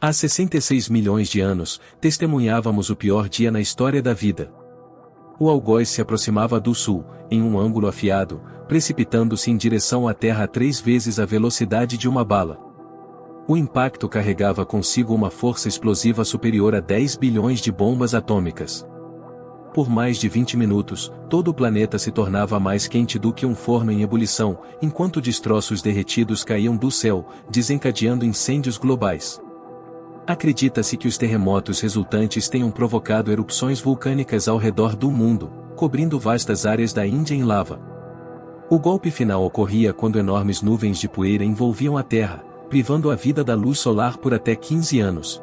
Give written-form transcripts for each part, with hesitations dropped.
Há 66 milhões de anos, testemunhávamos o pior dia na história da vida. O algoz se aproximava do sul, em um ângulo afiado, precipitando-se em direção à Terra 3 vezes a velocidade de uma bala. O impacto carregava consigo uma força explosiva superior a 10 bilhões de bombas atômicas. Por mais de 20 minutos, todo o planeta se tornava mais quente do que um forno em ebulição, enquanto destroços derretidos caíam do céu, desencadeando incêndios globais. Acredita-se que os terremotos resultantes tenham provocado erupções vulcânicas ao redor do mundo, cobrindo vastas áreas da Índia em lava. O golpe final ocorria quando enormes nuvens de poeira envolviam a Terra, privando a vida da luz solar por até 15 anos.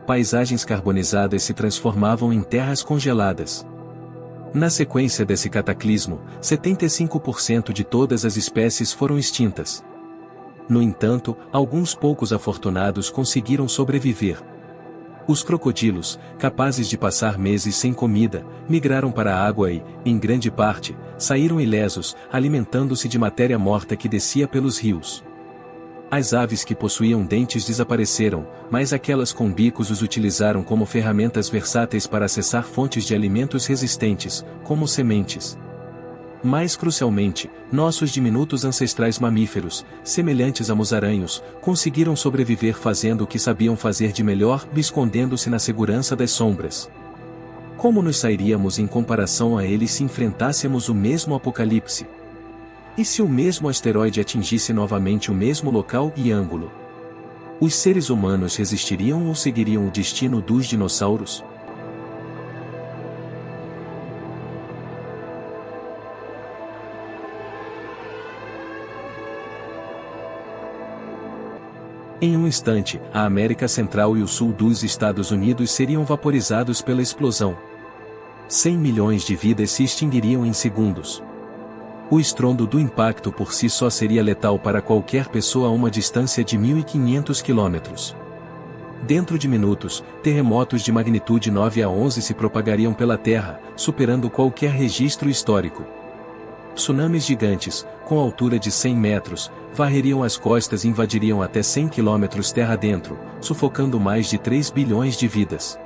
Paisagens carbonizadas se transformavam em terras congeladas. Na sequência desse cataclismo, 75% de todas as espécies foram extintas. No entanto, alguns poucos afortunados conseguiram sobreviver. Os crocodilos, capazes de passar meses sem comida, migraram para a água e, em grande parte, saíram ilesos, alimentando-se de matéria morta que descia pelos rios. As aves que possuíam dentes desapareceram, mas aquelas com bicos os utilizaram como ferramentas versáteis para acessar fontes de alimentos resistentes, como sementes. Mais crucialmente, nossos diminutos ancestrais mamíferos, semelhantes a musaraños, conseguiram sobreviver fazendo o que sabiam fazer de melhor, escondendo-se na segurança das sombras. Como nos sairíamos em comparação a eles se enfrentássemos o mesmo apocalipse? E se o mesmo asteroide atingisse novamente o mesmo local e ângulo? Os seres humanos resistiriam ou seguiriam o destino dos dinossauros? Em um instante, a América Central e o sul dos Estados Unidos seriam vaporizados pela explosão. 100 milhões de vidas se extinguiriam em segundos. O estrondo do impacto por si só seria letal para qualquer pessoa a uma distância de 1.500 quilômetros. Dentro de minutos, terremotos de magnitude 9 a 11 se propagariam pela Terra, superando qualquer registro histórico. Tsunamis gigantes, com altura de 100 metros, varreriam as costas e invadiriam até 100 quilômetros terra dentro, sufocando mais de 3 bilhões de vidas.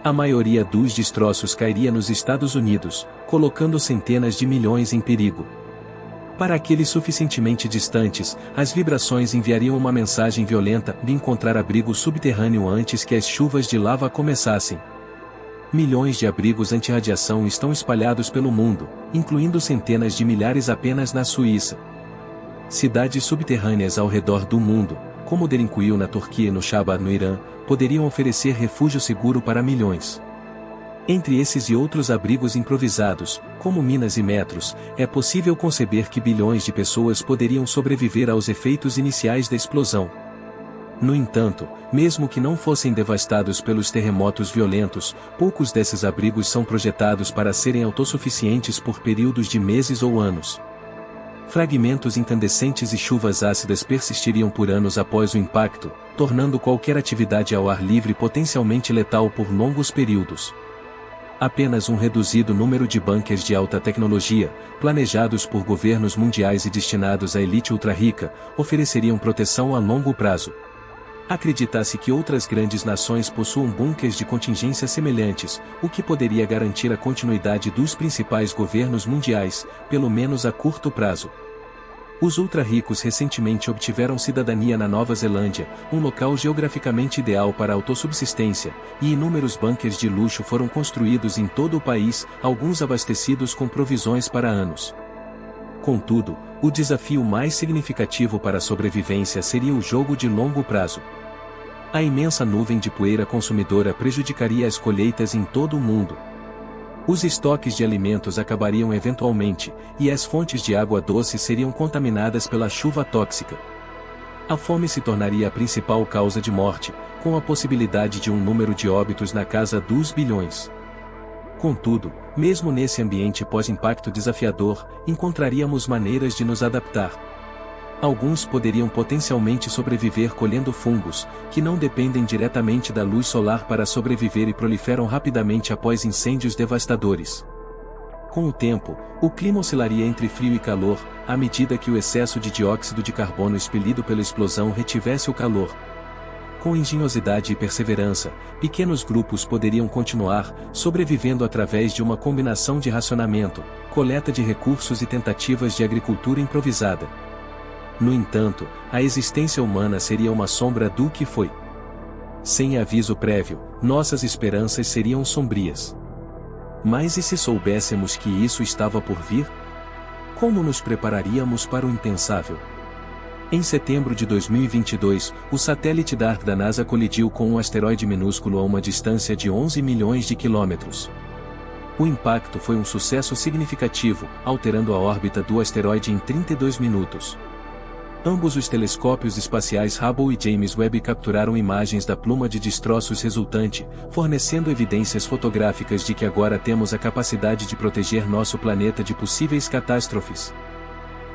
A maioria dos destroços cairia nos Estados Unidos, colocando centenas de milhões em perigo. Para aqueles suficientemente distantes, as vibrações enviariam uma mensagem violenta de encontrar abrigo subterrâneo antes que as chuvas de lava começassem. Milhões de abrigos antirradiação estão espalhados pelo mundo, incluindo centenas de milhares apenas na Suíça. Cidades subterrâneas ao redor do mundo, como Derinkuyu na Turquia e Nushabba no Irã, poderiam oferecer refúgio seguro para milhões. Entre esses e outros abrigos improvisados, como minas e metros, é possível conceber que bilhões de pessoas poderiam sobreviver aos efeitos iniciais da explosão. No entanto, mesmo que não fossem devastados pelos terremotos violentos, poucos desses abrigos são projetados para serem autossuficientes por períodos de meses ou anos. Fragmentos incandescentes e chuvas ácidas persistiriam por anos após o impacto, tornando qualquer atividade ao ar livre potencialmente letal por longos períodos. Apenas um reduzido número de bunkers de alta tecnologia, planejados por governos mundiais e destinados à elite ultra-rica, ofereceriam proteção a longo prazo. Acredita-se que outras grandes nações possuam bunkers de contingência semelhantes, o que poderia garantir a continuidade dos principais governos mundiais, pelo menos a curto prazo. Os ultra-ricos recentemente obtiveram cidadania na Nova Zelândia, um local geograficamente ideal para a autossubsistência, e inúmeros bunkers de luxo foram construídos em todo o país, alguns abastecidos com provisões para anos. Contudo, o desafio mais significativo para a sobrevivência seria o jogo de longo prazo. A imensa nuvem de poeira consumidora prejudicaria as colheitas em todo o mundo. Os estoques de alimentos acabariam eventualmente, e as fontes de água doce seriam contaminadas pela chuva tóxica. A fome se tornaria a principal causa de morte, com a possibilidade de um número de óbitos na casa dos bilhões. Contudo, mesmo nesse ambiente pós-impacto desafiador, encontraríamos maneiras de nos adaptar. Alguns poderiam potencialmente sobreviver colhendo fungos, que não dependem diretamente da luz solar para sobreviver e proliferam rapidamente após incêndios devastadores. Com o tempo, o clima oscilaria entre frio e calor, à medida que o excesso de dióxido de carbono expelido pela explosão retivesse o calor. Com engenhosidade e perseverança, pequenos grupos poderiam continuar, sobrevivendo através de uma combinação de racionamento, coleta de recursos e tentativas de agricultura improvisada. No entanto, a existência humana seria uma sombra do que foi. Sem aviso prévio, nossas esperanças seriam sombrias. Mas e se soubéssemos que isso estava por vir? Como nos prepararíamos para o impensável? Em setembro de 2022, o satélite DART da NASA colidiu com um asteroide minúsculo a uma distância de 11 milhões de quilômetros. O impacto foi um sucesso significativo, alterando a órbita do asteroide em 32 minutos. Ambos os telescópios espaciais Hubble e James Webb capturaram imagens da pluma de destroços resultante, fornecendo evidências fotográficas de que agora temos a capacidade de proteger nosso planeta de possíveis catástrofes.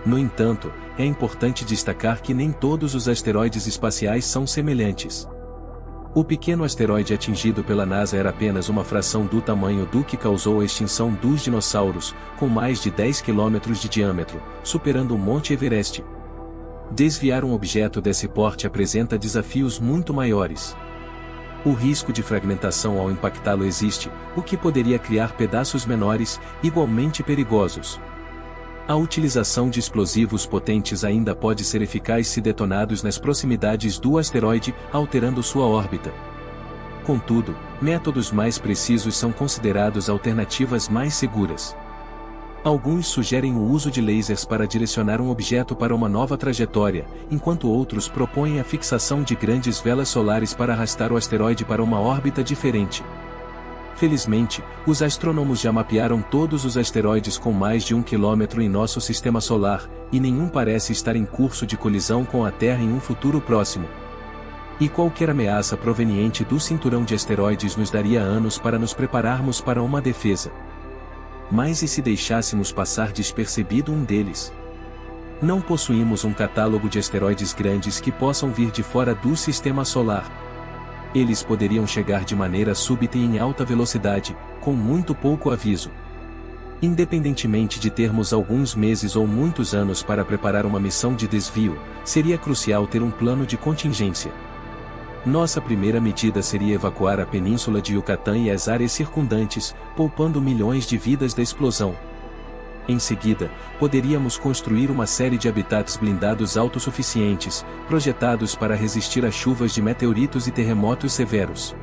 No entanto, é importante destacar que nem todos os asteroides espaciais são semelhantes. O pequeno asteroide atingido pela NASA era apenas uma fração do tamanho do que causou a extinção dos dinossauros, com mais de 10 km de diâmetro, superando o Monte Everest. Desviar um objeto desse porte apresenta desafios muito maiores. O risco de fragmentação ao impactá-lo existe, o que poderia criar pedaços menores, igualmente perigosos. A utilização de explosivos potentes ainda pode ser eficaz se detonados nas proximidades do asteroide, alterando sua órbita. Contudo, métodos mais precisos são considerados alternativas mais seguras. Alguns sugerem o uso de lasers para direcionar um objeto para uma nova trajetória, enquanto outros propõem a fixação de grandes velas solares para arrastar o asteroide para uma órbita diferente. Felizmente, os astrônomos já mapearam todos os asteroides com mais de 1 quilômetro em nosso sistema solar, e nenhum parece estar em curso de colisão com a Terra em um futuro próximo. E qualquer ameaça proveniente do cinturão de asteroides nos daria anos para nos prepararmos para uma defesa. Mas e se deixássemos passar despercebido um deles? Não possuímos um catálogo de asteroides grandes que possam vir de fora do sistema solar. Eles poderiam chegar de maneira súbita e em alta velocidade, com muito pouco aviso. Independentemente de termos alguns meses ou muitos anos para preparar uma missão de desvio, seria crucial ter um plano de contingência. Nossa primeira medida seria evacuar a península de Yucatán e as áreas circundantes, poupando milhões de vidas da explosão. Em seguida, poderíamos construir uma série de habitats blindados autossuficientes, projetados para resistir a chuvas de meteoritos e terremotos severos.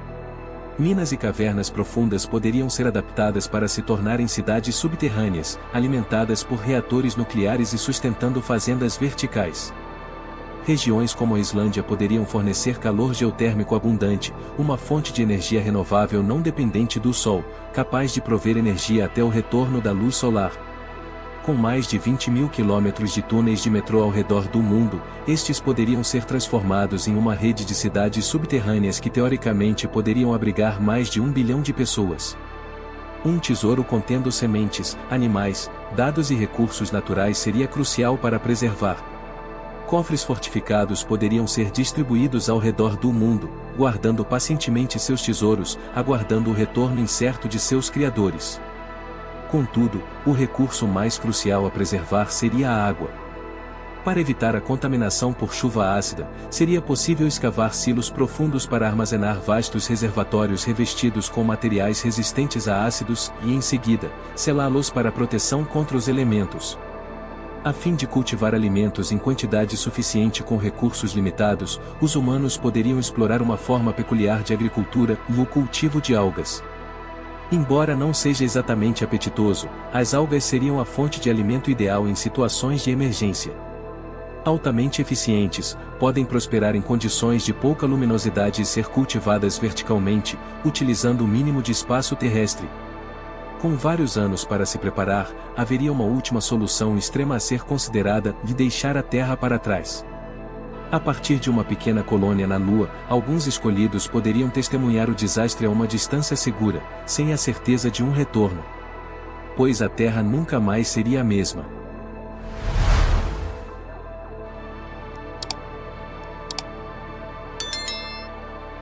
Minas e cavernas profundas poderiam ser adaptadas para se tornarem cidades subterrâneas, alimentadas por reatores nucleares e sustentando fazendas verticais. Regiões como a Islândia poderiam fornecer calor geotérmico abundante, uma fonte de energia renovável não dependente do Sol, capaz de prover energia até o retorno da luz solar. Com mais de 20 mil quilômetros de túneis de metrô ao redor do mundo, estes poderiam ser transformados em uma rede de cidades subterrâneas que teoricamente poderiam abrigar mais de 1 bilhão de pessoas. Um tesouro contendo sementes, animais, dados e recursos naturais seria crucial para preservar. Cofres fortificados poderiam ser distribuídos ao redor do mundo, guardando pacientemente seus tesouros, aguardando o retorno incerto de seus criadores. Contudo, o recurso mais crucial a preservar seria a água. Para evitar a contaminação por chuva ácida, seria possível escavar silos profundos para armazenar vastos reservatórios revestidos com materiais resistentes a ácidos e, em seguida, selá-los para proteção contra os elementos. A fim de cultivar alimentos em quantidade suficiente com recursos limitados, os humanos poderiam explorar uma forma peculiar de agricultura, o cultivo de algas. Embora não seja exatamente apetitoso, as algas seriam a fonte de alimento ideal em situações de emergência. Altamente eficientes, podem prosperar em condições de pouca luminosidade e ser cultivadas verticalmente, utilizando o mínimo de espaço terrestre. Com vários anos para se preparar, haveria uma última solução extrema a ser considerada, de deixar a Terra para trás. A partir de uma pequena colônia na Lua, alguns escolhidos poderiam testemunhar o desastre a uma distância segura, sem a certeza de um retorno. Pois a Terra nunca mais seria a mesma.